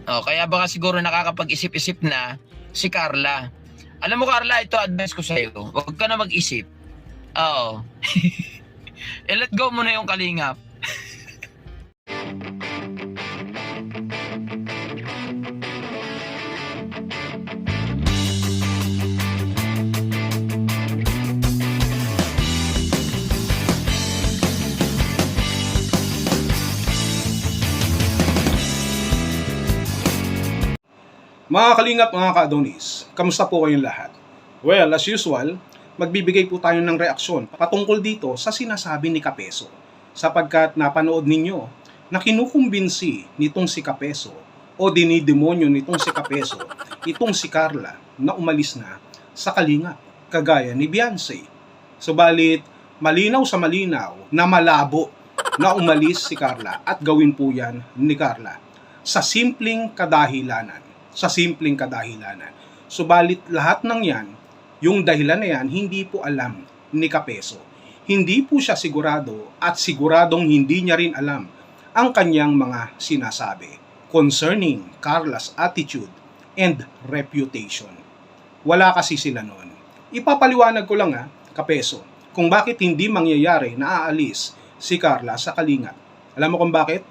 Oh, kaya baka siguro nakakapag-isip-isip na si Carla. Alam mo Carla, ito advice ko sa'yo. Huwag ka na mag-isip. Oo. Let go mo na yung kalingap. Mga kalingap, mga ka-Adonis, kamusta po kayong lahat? Well, as usual, magbibigay po tayo ng reaksyon patungkol dito sa sinasabi ni Kapeso, sapagkat napanood ninyo na kinukumbinsi nitong si Kapeso o dinidemonyo nitong si Kapeso itong si Carla na umalis na sa kalingap, kagaya ni Beyonce. Subalit, malinaw sa malinaw na malabo na umalis si Carla at gawin po yan ni Carla sa simpleng kadahilanan. Subalit lahat ng yan, yung dahilan na yan, hindi po alam ni Kapeso. Hindi po siya sigurado at siguradong hindi niya rin alam ang kanyang mga sinasabi concerning Carla's attitude and reputation. Wala kasi sila noon. Ipapaliwanag ko lang Kapeso, kung bakit hindi mangyayari na aalis si Carla sa kalingap. Alam mo kung bakit?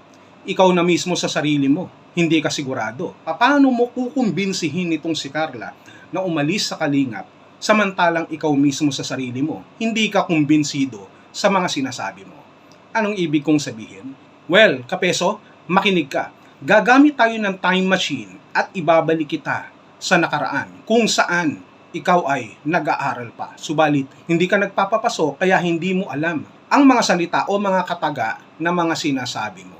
Ikaw na mismo sa sarili mo, hindi ka sigurado. Paano mo kukumbinsihin itong si Carla na umalis sa kalingap samantalang ikaw mismo sa sarili mo hindi ka kumbinsido sa mga sinasabi mo? Anong ibig kong sabihin? Well, Kapeso, makinig ka. Gagamit tayo ng time machine at ibabalik kita sa nakaraan kung saan ikaw ay nag-aaral pa. Subalit, hindi ka nagpapapasok kaya hindi mo alam ang mga salita o mga kataga na mga sinasabi mo.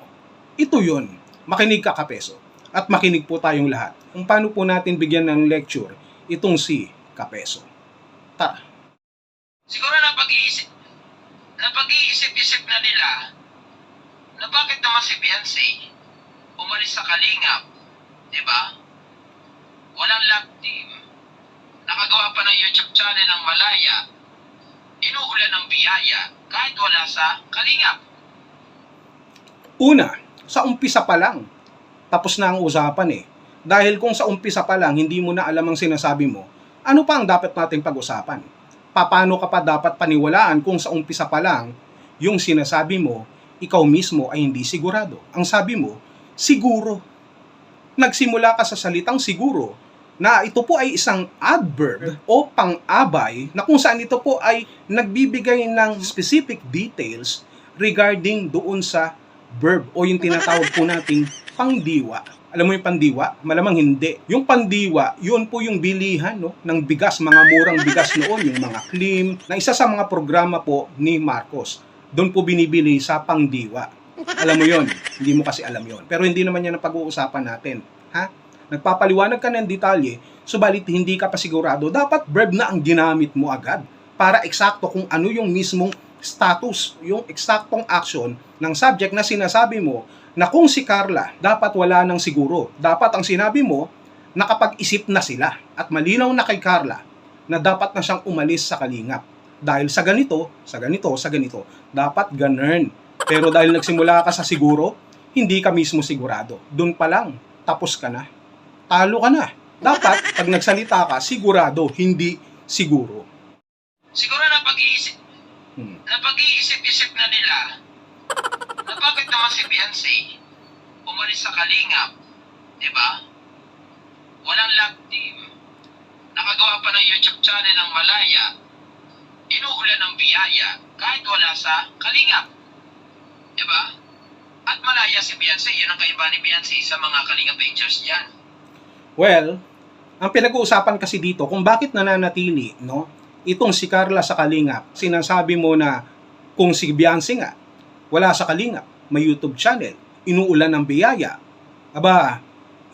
Ito yun. Makinig ka, Kapeso. At makinig po tayong lahat kung paano po natin bigyan ng lecture itong si Kapeso. Tara. Siguro napag-iisip-isip na nila na bakit naman si Beyonce umalis sa kalingap, di ba? Walang love team. Nakagawa pa ng YouTube channel ng Malaya. Inuulan ng biyaya kahit wala sa kalingap. Una, sa umpisa pa lang, tapos na ang usapan Dahil kung sa umpisa pa lang, hindi mo na alam ang sinasabi mo, ano pa ang dapat nating pag-usapan? Paano ka pa dapat paniwalaan kung sa umpisa pa lang, yung sinasabi mo, ikaw mismo ay hindi sigurado. Ang sabi mo, siguro. Nagsimula ka sa salitang siguro, na ito po ay isang adverb o pang-abay na kung saan ito po ay nagbibigay ng specific details regarding doon sa verb o yung tinatawag po nating pangdiwa. Alam mo yung pandiwa? Malamang hindi. Yung pandiwa, yun po yung bilihan ng bigas, mga murang bigas noon, yung mga Klim, na isa sa mga programa po ni Marcos. Doon po binibili sa pangdiwa. Alam mo yon, hindi mo kasi alam yon. Pero hindi naman yan ang pag-uusapan natin. Nagpapaliwanag ka ng detalye, subalit hindi ka pa sigurado, dapat verb na ang ginamit mo agad para eksakto kung ano yung mismong status, yung eksaktong action ng subject na sinasabi mo na kung si Carla, dapat wala nang siguro. Dapat ang sinabi mo, nakapag-isip na sila at malinaw na kay Carla na dapat na siyang umalis sa kalingap. Dahil sa ganito, dapat ganun. Pero dahil nagsimula ka sa siguro, hindi ka mismo sigurado. Doon pa lang, tapos ka na. Talo ka na. Dapat, pag nagsalita ka, sigurado, hindi siguro. Siguro napag-iisip-isip na nila na bakit naman si Beyonce umalis sa kalingap, di ba? Walang love team. Nakagawa pa ng YouTube channel ng Malaya. Inuulan ng biyaya kahit wala sa kalingap. Di ba? At Malaya si Beyonce, yun ang kaiba ni Beyonce sa mga kalingap pictures dyan. Well, ang pinag-uusapan kasi dito kung bakit nananatili, itong si Carla sa kalingap, sinasabi mo na kung si Beyonce nga, wala sa kalingap, may YouTube channel, inuulan ng biyaya. Aba,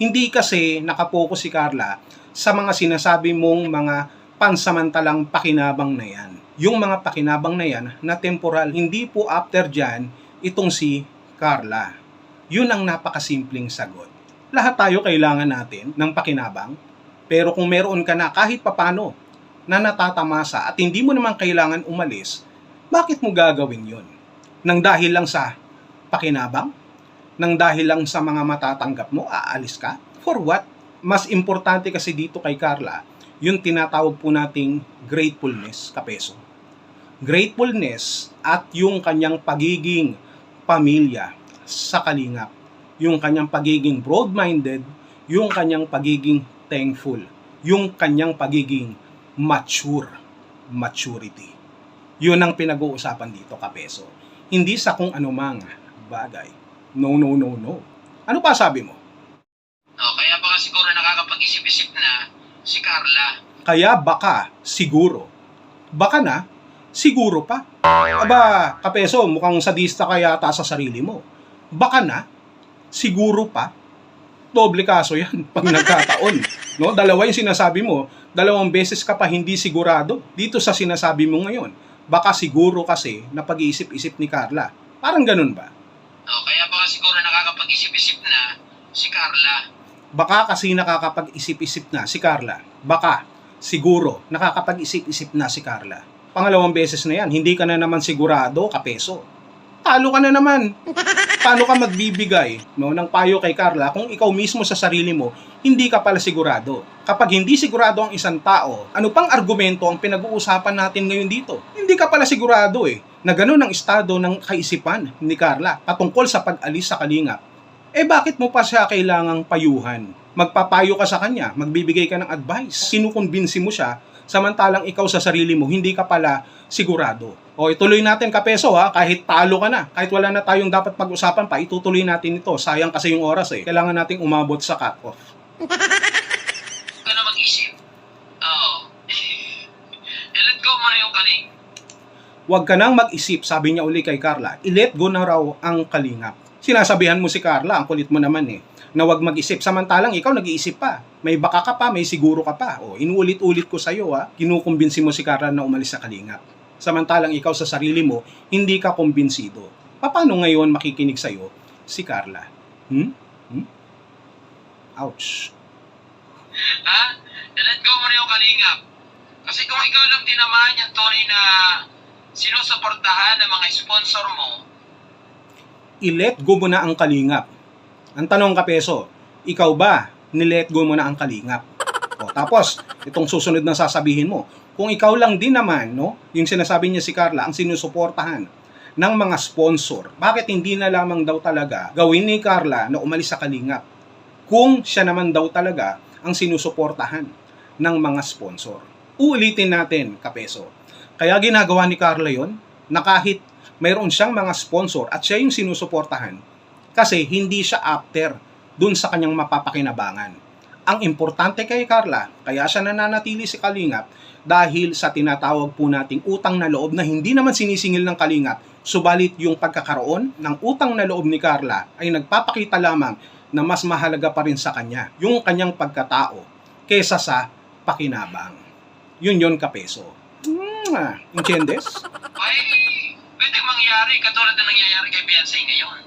hindi kasi nakapokus si Carla sa mga sinasabi mong mga pansamantalang pakinabang na yan. Yung mga pakinabang na yan na temporal, hindi po after dyan itong si Carla. Yun ang napakasimpleng sagot. Lahat tayo kailangan natin ng pakinabang, pero kung meron ka na kahit papano na natatamasa at hindi mo naman kailangan umalis, bakit mo gagawin yun? Nang dahil lang sa pakinabang? Nang dahil lang sa mga matatanggap mo, aalis ka? For what? Mas importante kasi dito kay Carla, yung tinatawag po nating gratefulness, kapeso. Gratefulness at yung kanyang pagiging pamilya sa kalingap. Yung kanyang pagiging broad-minded, yung kanyang pagiging thankful, yung kanyang pagiging maturity. Yun ang pinag-uusapan dito, kapeso. Hindi sa kung anumang bagay. No. Ano pa sabi mo? Kaya baka siguro nakakapag-isip-isip na si Carla. Kaya baka, siguro. Baka na, siguro pa. Aba, kapeso, mukhang sadista ka yata sa sarili mo. Baka na, siguro pa. Doble kaso yan pag nagkataon. No? Dalawa yung sinasabi mo, 2 beses ka pa hindi sigurado dito sa sinasabi mo ngayon. Baka siguro kasi na pag-iisip-isip ni Carla. Parang ganun ba? Kaya baka siguro nakakapag-isip-isip na si Carla. Baka kasi nakakapag-isip-isip na si Carla. Baka, siguro, nakakapag-isip-isip na si Carla. Pangalawang beses na yan, hindi ka na naman sigurado, kapeso. Talo ka na naman. Paano ka magbibigay ng payo kay Carla kung ikaw mismo sa sarili mo, hindi ka pala sigurado? Kapag hindi sigurado ang isang tao, ano pang argumento ang pinag-uusapan natin ngayon dito? Hindi ka pala sigurado na ganun ang estado ng kaisipan ni Carla patungkol sa pag-alis sa kalingap. Bakit mo pa siya kailangang payuhan? Magpapayo ka sa kanya, magbibigay ka ng advice, kinukumbinsi mo siya, samantalang ikaw sa sarili mo, hindi ka pala sigurado. Ituloy natin, kapeso, kahit talo ka na, kahit wala na tayong dapat pag-usapan pa, itutuloy natin ito. Sayang kasi yung oras Kailangan nating umabot sa cut-off. Ka na mag-isip. I-let go mo na yung kaling. Huwag ka nang mag-isip, sabi niya uli kay Carla. I-let go na raw ang kalingap. Sinasabihan mo si Carla, ang kulit mo naman na huwag mag-isip. Samantalang ikaw nag-iisip pa. May baka ka pa, may siguro ka pa. Inuulit-ulit ko sa'yo, kinukumbinsi mo si Carla na umalis sa kalingap. Samantalang ikaw sa sarili mo, hindi ka kumbinsido. Paano ngayon makikinig sa'yo si Carla? Ouch. I-let go mo na yung kalingap. Kasi kung ikaw lang din naman yung tunay na sinusuportahan ng mga sponsor mo, I-let go mo na ang kalingap. Ang tanong, kapeso, ikaw ba ni-let go mo na ang kalingap? Tapos, itong susunod na sasabihin mo, kung ikaw lang din naman, yung sinasabi niya si Carla, ang sinusuportahan ng mga sponsor, bakit hindi na lamang daw talaga gawin ni Carla na umalis sa kalingap? Kung siya naman daw talaga ang sinusuportahan ng mga sponsor. Uulitin natin, kapeso. Kaya ginagawa ni Carla yon na kahit mayroon siyang mga sponsor at siya yung sinusuportahan kasi hindi siya after dun sa kanyang mapapakinabangan. Ang importante kay Carla, kaya siya nananatili si Kalingap dahil sa tinatawag po nating utang na loob na hindi naman sinisingil ng Kalingap, subalit yung pagkakaroon ng utang na loob ni Carla ay nagpapakita lamang na mas mahalaga pa rin sa kanya yung kanyang pagkatao kesa sa pakinabang. Yun, kapeso. Entiendes? ay pwede mangyari katulad na nangyayari kay Beyonce ngayon.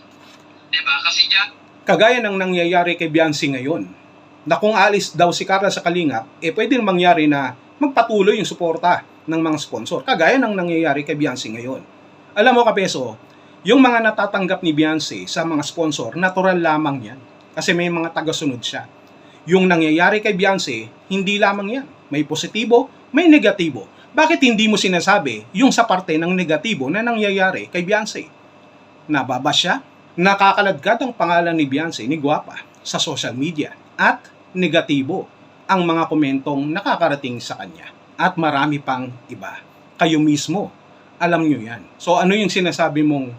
Diba? Kasi dyan, Kagaya ng nangyayari kay Beyonce ngayon, na kung alis daw si Carla sa Kalingap, pwedeng mangyari na magpatuloy yung suporta ng mga sponsor. Kagaya ng nangyayari kay Beyonce ngayon. Alam mo, kapeso, yung mga natatanggap ni Beyonce sa mga sponsor, natural lamang yan. Kasi may mga tagasunod siya. Yung nangyayari kay Beyonce, hindi lamang yan. May positibo, may negatibo. Bakit hindi mo sinasabi yung sa parte ng negatibo na nangyayari kay Beyonce? Nababa siya? Nakakaladkad ang pangalan ni Beyonce, ni Guapa, sa social media. At negatibo ang mga komentong nakakarating sa kanya. At marami pang iba. Kayo mismo, alam nyo yan. So ano yung sinasabi mong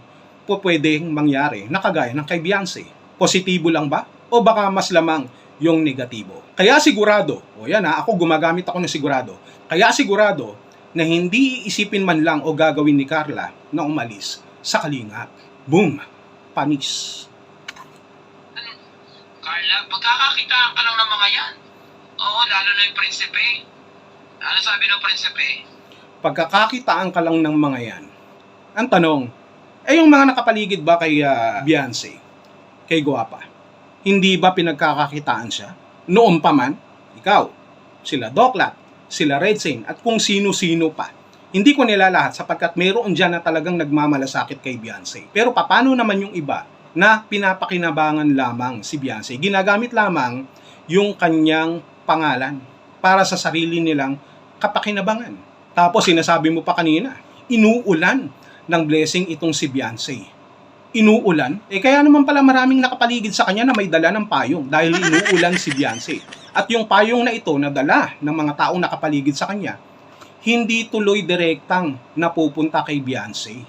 pwedeng mangyari na kagaya ng kay Beyonce? Positibo lang ba? O baka mas lamang yung negatibo? Kaya sigurado, ako gumagamit ako ng sigurado. Kaya sigurado na hindi iisipin man lang o gagawin ni Carla na umalis sa Kalingap. Boom! Panis. Carla, pagkakakitaan ka lang ng mga yan. Oo, lalo na yung prinsipe. Ano sabi ng prinsipe? Pagkakakitaan ka lang ng mga yan. Ang tanong, yung mga nakapaligid ba kay Beyonce, kay Guapa, hindi ba pinagkakakitaan siya? Noon pa man, ikaw, sila Doklat, sila Redzane, at kung sino-sino pa. Hindi ko nila lahat sapagkat mayroon dyan na talagang nagmamalasakit kay Beyonce. Pero paano naman yung iba na pinapakinabangan lamang si Beyonce? Ginagamit lamang yung kanyang pangalan para sa sarili nilang kapakinabangan. Tapos sinasabi mo pa kanina, inuulan ng blessing itong si Beyonce. Inuulan? Kaya naman pala maraming nakapaligid sa kanya na may dala ng payong dahil inuulan si Beyonce. At yung payong na ito na dala ng mga taong nakapaligid sa kanya, hindi tuloy direktang napupunta kay Beyonce.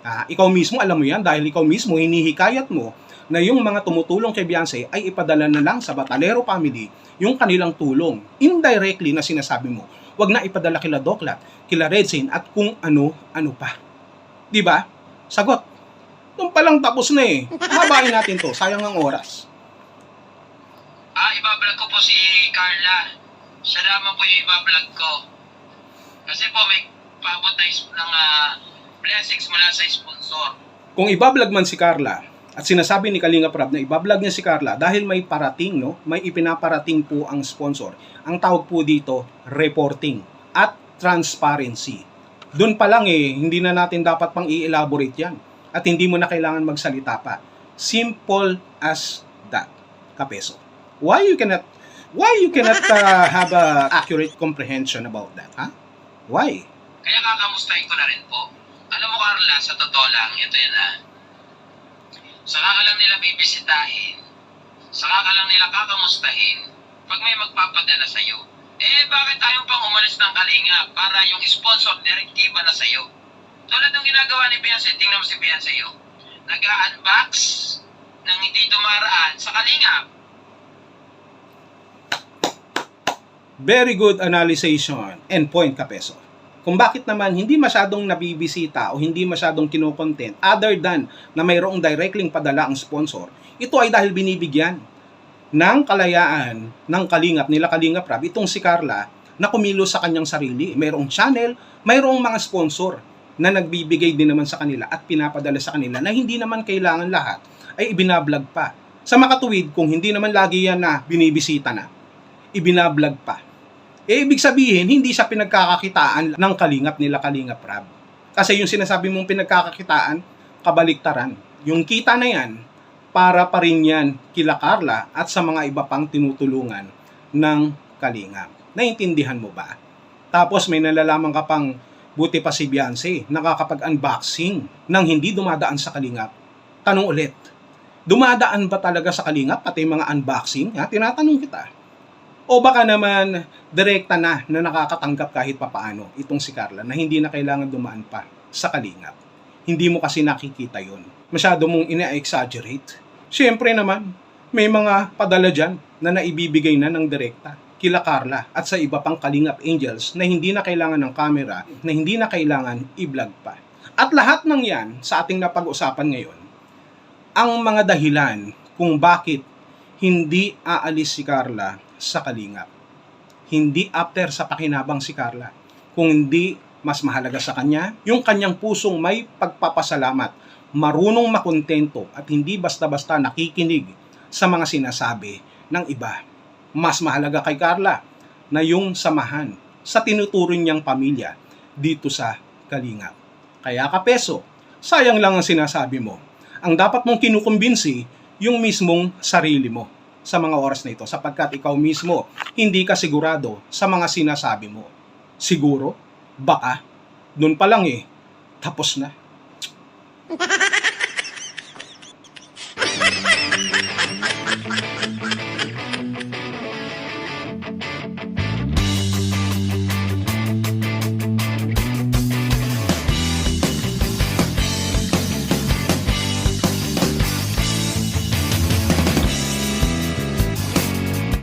Ikaw mismo alam mo yan dahil ikaw mismo hinihikayat mo na yung mga tumutulong kay Beyonce ay ipadala na lang sa Batalero family yung kanilang tulong. Indirectly na sinasabi mo, wag na ipadala kila Doklat, kila Redzin at kung ano-ano pa. Di ba? Sagot. Doon palang tapos na eh. Habain natin to, sayang ang oras. Ibablog ko po si Carla. Siya naman po yung ibablog ko. Kasi po may paabot ng blessings mula sa sponsor. Kung ibablog man si Carla, at sinasabi ni Kalinga Prab na ibablog niya si Carla dahil may parating, no? May ipinaparating po ang sponsor. Ang tawag po dito, reporting at transparency. Doon pa lang hindi na natin dapat pang i-elaborate yan. At hindi mo na kailangan magsalita pa. Simple as that, Kapeso. Why you cannot have a accurate comprehension about that, ha? Why? Kaya kakamustahin ko na rin po. Alam mo Carla, sa totoo lang, ito yan Saka ka lang nila bibisitahin. Saka ka lang nila kakamustahin. Pag may magpapadala sa'yo, bakit ayaw pang umalis ng Kalinga para yung sponsor direktiba na sa'yo? Tulad ng ginagawa ni Beyonce, tingnan mo si Beyonce nag-unbox ng hindi dumaraan sa Kalinga. Very good analysis and point, Kapeso. Kung bakit naman hindi masyadong nabibisita o hindi masyadong kinokontent other than na mayroong directly padala ang sponsor, ito ay dahil binibigyan ng kalayaan ng Kalingap nila Kalinga Prab itong si Carla na kumilos sa kanyang sarili. Mayroong channel, mayroong mga sponsor na nagbibigay din naman sa kanila at pinapadala sa kanila na hindi naman kailangan lahat ay ibinablog pa. Sa makatuwid, kung hindi naman lagi yan na binibisita na, ibinablog pa. Ibig sabihin, hindi siya pinagkakakitaan ng Kalingap nila Kalinga Prab. Kasi yung sinasabi mong pinagkakakitaan, kabaliktaran. Yung kita na yan, para pa rin yan kila Carla at sa mga iba pang tinutulungan ng Kalingap. Naintindihan mo ba? Tapos may nalalaman ka pang buti pa si Beyonce, nakakapag-unboxing nang hindi dumadaan sa Kalingap. Tanong ulit, dumadaan ba talaga sa Kalingap pati mga unboxing? Tinatanong kita. O baka naman, direkta na nakakatanggap kahit papaano itong si Carla na hindi na kailangan dumaan pa sa Kalingap. Hindi mo kasi nakikita yon. Masyado mong ina-exaggerate. Siyempre naman, may mga padala dyan na naibibigay na ng direkta kila Carla at sa iba pang Kalingap Angels na hindi na kailangan ng camera, na hindi na kailangan i-vlog pa. At lahat ng yan sa ating napag-usapan ngayon, ang mga dahilan kung bakit hindi aalis si Carla sa Kalingap. Hindi after sa pakinabang si Carla, kung hindi mas mahalaga sa kanya yung kanyang pusong may pagpapasalamat, marunong makontento at hindi basta-basta nakikinig sa mga sinasabi ng iba. Mas mahalaga kay Carla na yung samahan sa tinuturing niyang pamilya dito sa Kalingap. Kaya Kapeso, sayang lang ang sinasabi mo. Ang dapat mong kinukumbinsi yung mismong sarili mo sa mga oras na ito sapagkat ikaw mismo hindi ka sigurado sa mga sinasabi mo. Siguro? Baka? Doon pa lang tapos na.